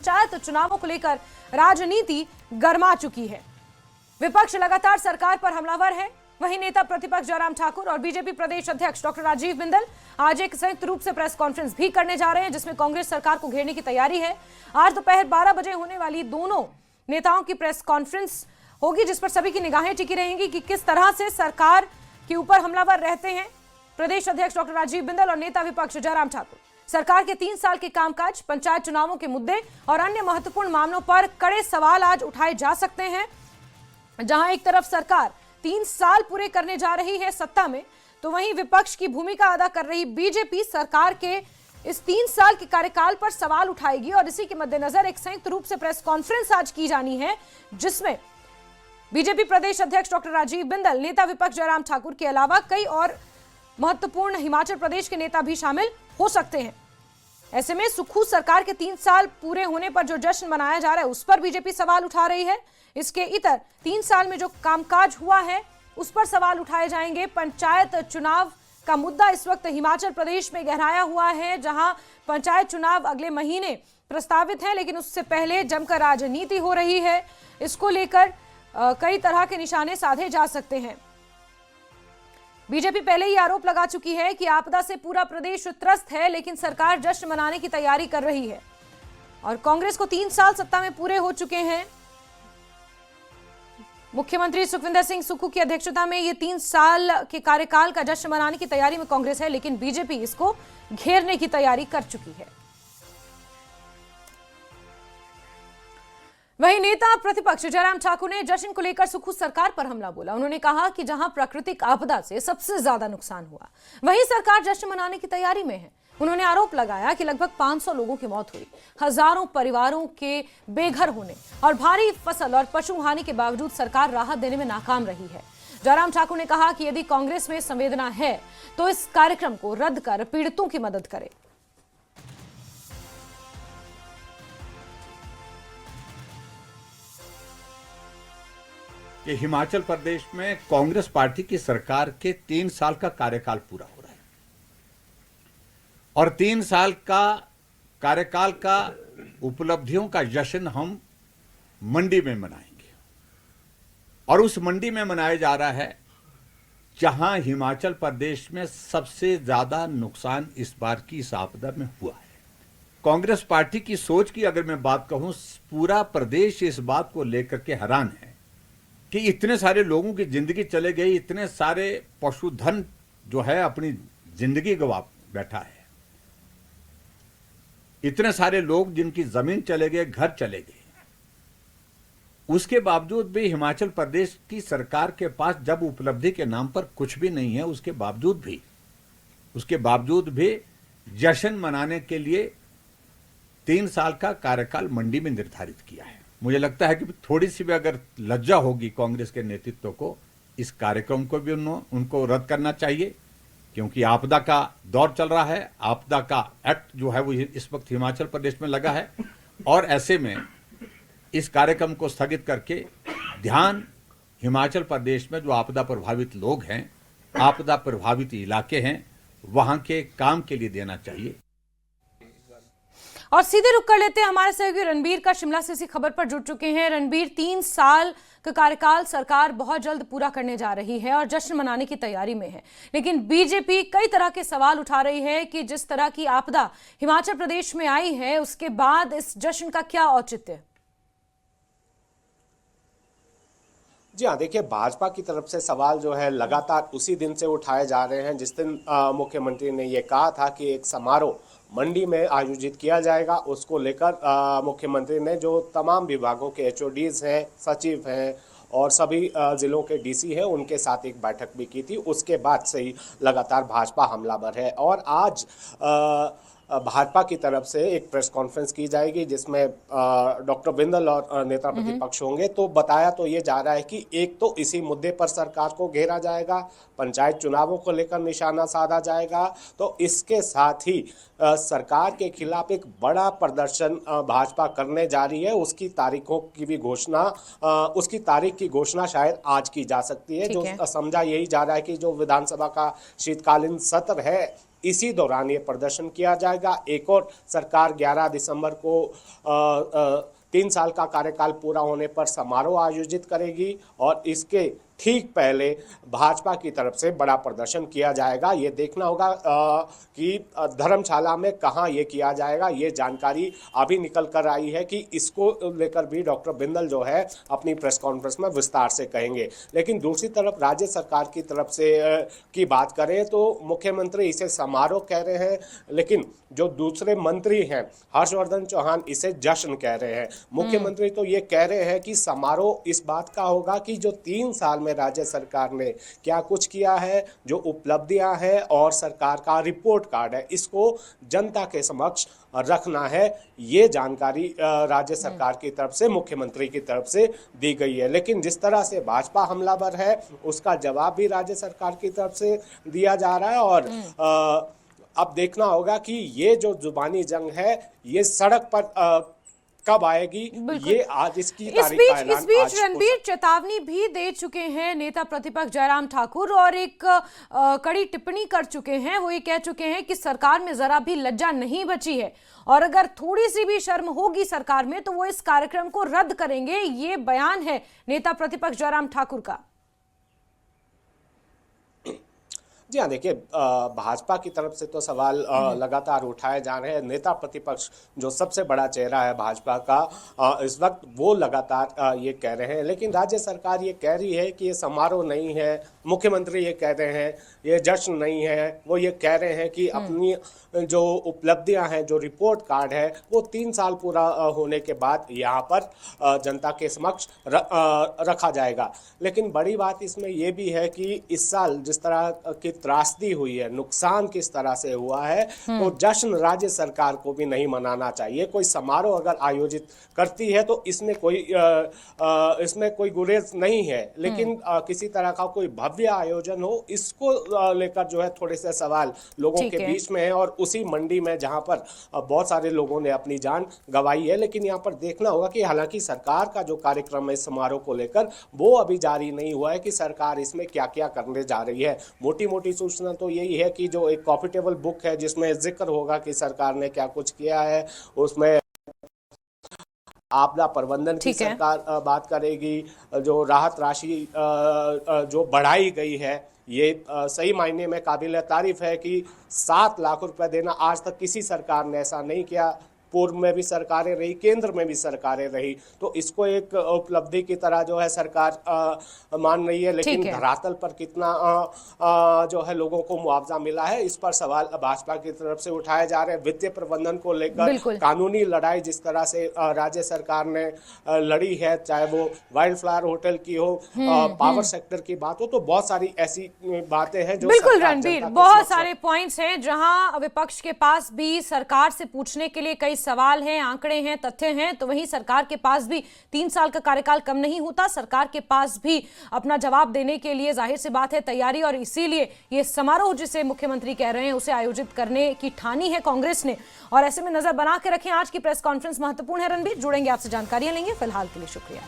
पंचायत चुनावों को लेकर राजनीति गर्मा चुकी है। विपक्ष लगातार सरकार पर हमलावर है। वहीं नेता प्रतिपक्ष जयराम ठाकुर और बीजेपी प्रदेश अध्यक्ष डॉक्टर राजीव बिंदल आज एक संयुक्त रूप से प्रेस कॉन्फ्रेंस भी करने जा रहे हैं, जिसमें कांग्रेस सरकार को घेरने की तैयारी है। आज दोपहर 12 बजे होने वाली दोनों नेताओं की प्रेस कॉन्फ्रेंस होगी, जिस पर सभी की निगाहें टिकी रहेंगी कि किस तरह से सरकार के ऊपर हमलावर रहते हैं प्रदेश अध्यक्ष डॉक्टर राजीव बिंदल और नेता विपक्ष जयराम ठाकुर। सरकार के 3 साल के कामकाज, पंचायत चुनावों के मुद्दे और अन्य महत्वपूर्ण मामलों पर कड़े सवाल आज उठाए जा सकते हैं। जहां एक तरफ सरकार 3 साल पूरे करने जा रही है सत्ता में, तो वहीं विपक्ष की भूमिका अदा कर रही बीजेपी सरकार के इस 3 साल के कार्यकाल पर सवाल उठाएगी। और इसी के मद्देनजर एक संयुक्त रूप से प्रेस कॉन्फ्रेंस आज की जानी है, जिसमें बीजेपी प्रदेश अध्यक्ष डॉक्टर राजीव बिंदल, नेता विपक्ष जयराम ठाकुर के अलावा कई और महत्वपूर्ण हिमाचल प्रदेश के नेता भी शामिल हो सकते हैं। ऐसे में सुक्खू सरकार के 3 साल पूरे होने पर जो जश्न मनाया जा रहा है, उस पर बीजेपी सवाल उठा रही है। इसके इतर 3 साल में जो कामकाज हुआ है, उस पर सवाल उठाए जाएंगे। पंचायत चुनाव का मुद्दा इस वक्त हिमाचल प्रदेश में गहराया हुआ है, जहां पंचायत चुनाव अगले महीने प्रस्तावित है, लेकिन उससे पहले जमकर राजनीति हो रही है। इसको लेकर कई तरह के निशाने साधे जा सकते हैं। बीजेपी पहले ही आरोप लगा चुकी है कि आपदा से पूरा प्रदेश त्रस्त है, लेकिन सरकार जश्न मनाने की तैयारी कर रही है। और कांग्रेस को 3 साल सत्ता में पूरे हो चुके हैं। मुख्यमंत्री सुखविंदर सिंह सुक्खू की अध्यक्षता में ये 3 साल के कार्यकाल का जश्न मनाने की तैयारी में कांग्रेस है, लेकिन बीजेपी इसको घेरने की तैयारी कर चुकी है। वहीं नेता प्रतिपक्ष जयराम ठाकुर ने जश्न को लेकर सुक्खू सरकार पर हमला बोला। उन्होंने कहा कि जहां प्राकृतिक आपदा से सबसे ज्यादा नुकसान हुआ, वहीं सरकार जश्न मनाने की तैयारी में है। उन्होंने आरोप लगाया कि लगभग 500 लोगों की मौत हुई, हजारों परिवारों के बेघर होने और भारी फसल और पशु हानि के बावजूद सरकार राहत देने में नाकाम रही है। जयराम ठाकुर ने कहा कि यदि कांग्रेस में संवेदना है तो इस कार्यक्रम को रद्द कर पीड़ितों की मदद करे। कि हिमाचल प्रदेश में कांग्रेस पार्टी की सरकार के 3 साल का कार्यकाल पूरा हो रहा है और 3 साल का कार्यकाल का उपलब्धियों का जश्न हम मंडी में मनाएंगे। और उस मंडी में मनाया जा रहा है जहां हिमाचल प्रदेश में सबसे ज्यादा नुकसान इस बार की इस आपदा में हुआ है। कांग्रेस पार्टी की सोच की अगर मैं बात कहूं, पूरा प्रदेश इस बात को लेकर के हैरान है कि इतने सारे लोगों की जिंदगी चले गई, इतने सारे पशुधन जो है अपनी जिंदगी गंवा बैठा है, इतने सारे लोग जिनकी जमीन चले गए, घर चले गए। उसके बावजूद भी हिमाचल प्रदेश की सरकार के पास जब उपलब्धि के नाम पर कुछ भी नहीं है, उसके बावजूद भी जश्न मनाने के लिए 3 साल का कार्यकाल मंडी में निर्धारित किया है। मुझे लगता है कि थोड़ी सी भी अगर लज्जा होगी कांग्रेस के नेतृत्व को, इस कार्यक्रम को भी उनको रद्द करना चाहिए, क्योंकि आपदा का दौर चल रहा है। आपदा का एक्ट जो है वो इस वक्त हिमाचल प्रदेश में लगा है और ऐसे में इस कार्यक्रम को स्थगित करके ध्यान हिमाचल प्रदेश में जो आपदा प्रभावित लोग हैं, आपदा प्रभावित इलाके हैं, वहां के काम के लिए देना चाहिए। और सीधे रुक कर लेते हैं, हमारे सहयोगी रणबीर का शिमला से इसी खबर पर जुड़ चुके हैं। रणबीर, 3 साल का कार्यकाल सरकार बहुत जल्द पूरा करने जा रही है और जश्न मनाने की तैयारी में है, लेकिन बीजेपी कई तरह के सवाल उठा रही है कि जिस तरह की आपदा हिमाचल प्रदेश में आई है, उसके बाद इस जश्न का क्या औचित्य? जी हाँ, देखिए, भाजपा की तरफ से सवाल जो है लगातार उसी दिन से उठाए जा रहे हैं जिस दिन मुख्यमंत्री ने ये कहा था कि एक समारोह मंडी में आयोजित किया जाएगा। उसको लेकर मुख्यमंत्री ने जो तमाम विभागों के HODs हैं, सचिव हैं और सभी जिलों के DC हैं, उनके साथ एक बैठक भी की थी। उसके बाद से ही लगातार भाजपा हमलावर है और आज भाजपा की तरफ से एक प्रेस कॉन्फ्रेंस की जाएगी, जिसमें डॉक्टर बिंदल और नेता प्रतिपक्ष होंगे। तो बताया तो ये जा रहा है कि एक तो इसी मुद्दे पर सरकार को घेरा जाएगा, पंचायत चुनावों को लेकर निशाना साधा जाएगा, तो इसके साथ ही सरकार के खिलाफ एक बड़ा प्रदर्शन भाजपा करने जा रही है। उसकी तारीखों की भी घोषणा, उसकी तारीख की घोषणा शायद आज की जा सकती है। जो समझा यही जा रहा है कि जो विधानसभा का शीतकालीन सत्र है इसी दौरान ये प्रदर्शन किया जाएगा। एक और सरकार 11 दिसंबर को 3 साल का कार्यकाल पूरा होने पर समारोह आयोजित करेगी और इसके ठीक पहले भाजपा की तरफ से बड़ा प्रदर्शन किया जाएगा। ये देखना होगा कि धर्मशाला में कहाँ ये किया जाएगा। ये जानकारी अभी निकल कर आई है कि इसको लेकर भी डॉक्टर बिंदल जो है अपनी प्रेस कॉन्फ्रेंस में विस्तार से कहेंगे। लेकिन दूसरी तरफ राज्य सरकार की तरफ से की बात करें तो मुख्यमंत्री इसे समारोह कह रहे हैं, लेकिन जो दूसरे मंत्री हैं हर्षवर्धन चौहान इसे जश्न कह रहे हैं। मुख्यमंत्री तो ये कह रहे हैं कि समारोह इस बात का होगा कि जो 3 साल में राज्य सरकार ने क्या कुछ किया है, जो उपलब्धियां हैं और सरकार का रिपोर्ट कार्ड है, इसको जनता के समक्ष रखना है। ये जानकारी राज्य सरकार की तरफ से, मुख्यमंत्री की तरफ से दी गई है। लेकिन जिस तरह से भाजपा हमलावर है उसका जवाब भी राज्य सरकार की तरफ से दिया जा रहा है और अब देखना होगा कि ये जो जुबानी जंग है ये सड़क पर कब आएगी, ये आज इसकी तारीख का ऐलान इस बीच रणबीर चेतावनी भी दे चुके हैं नेता प्रतिपक्ष जयराम ठाकुर और एक कड़ी टिप्पणी कर चुके हैं। वो ये कह चुके हैं कि सरकार में जरा भी लज्जा नहीं बची है और अगर थोड़ी सी भी शर्म होगी सरकार में तो वो इस कार्यक्रम को रद्द करेंगे। ये बयान है नेता प्रतिपक्ष जयराम ठाकुर का। जी हाँ, देखिए भाजपा की तरफ से तो सवाल लगातार उठाए जा रहे हैं। नेता प्रतिपक्ष जो सबसे बड़ा चेहरा है भाजपा का इस वक्त, वो लगातार ये कह रहे हैं। लेकिन राज्य सरकार ये कह रही है कि ये समारोह नहीं है। मुख्यमंत्री ये कह रहे हैं ये जश्न नहीं है। वो ये कह रहे हैं कि अपनी जो उपलब्धियां हैं, जो रिपोर्ट कार्ड है, वो 3 साल पूरा होने के बाद यहाँ पर जनता के समक्ष रखा जाएगा। लेकिन बड़ी बात इसमें यह भी है कि इस साल जिस तरह की त्रासदी हुई है, नुकसान किस तरह से हुआ है, तो जश्न राज्य सरकार को भी नहीं मनाना चाहिए। कोई समारोह अगर आयोजित करती है तो इसमें कोई गुरेज नहीं है, लेकिन किसी तरह का कोई भव्य आयोजन हो, इसको लेकर जो है थोड़े से सवाल लोगों के बीच में है। और उसी मंडी में जहां पर बहुत सारे लोगों ने अपनी जान गंवाई है। लेकिन यहां पर देखना होगा कि हालांकि सरकार का जो कार्यक्रम है इस समारोह को लेकर, वो अभी जारी नहीं हुआ है कि सरकार इसमें क्या क्या करने जा रही है। मोटी मोटी सूचना तो यही है कि जो एक कॉपी टेबल बुक है जिसमें जिक्र होगा कि सरकार ने क्या कुछ किया है, उसमें आपदा प्रबंधन की सरकार बात करेगी, जो राहत राशि जो बढ़ाई गई है, ये सही मायने में काबिल तारीफ है कि 7 लाख रुपए देना आज तक किसी सरकार ने ऐसा नहीं किया। पूर्व में भी सरकारें रही, केंद्र में भी सरकारें रही, तो इसको एक उपलब्धि की तरह जो है सरकार मान रही है। लेकिन धरातल पर कितना जो है लोगों को मुआवजा मिला है, इस पर सवाल भाजपा की तरफ से उठाए जा रहे हैं। वित्तीय प्रबंधन को लेकर कानूनी लड़ाई जिस तरह से राज्य सरकार ने लड़ी है, चाहे वो वाइल्ड फ्लावर होटल की हो, पावर सेक्टर की बात हो, तो बहुत सारी ऐसी बातें हैं जो बिल्कुल रणबीर, बहुत सारे पॉइंट्स हैं जहां विपक्ष के पास भी सरकार से पूछने के लिए कई सवाल हैं, आंकड़े हैं, तथ्य हैं, तो वहीं सरकार के पास भी 3 साल का कार्यकाल कम नहीं होता। सरकार के पास भी अपना जवाब देने के लिए जाहिर सी बात है तैयारी, और इसीलिए ये समारोह जिसे मुख्यमंत्री कह रहे हैं उसे आयोजित करने की ठानी है कांग्रेस ने। और ऐसे में नजर बना के रखें, आज की प्रेस कॉन्फ्रेंस महत्वपूर्ण है। रणबीर, जुड़ेंगे आपसे, जानकारियां लेंगे। फिलहाल के लिए शुक्रिया।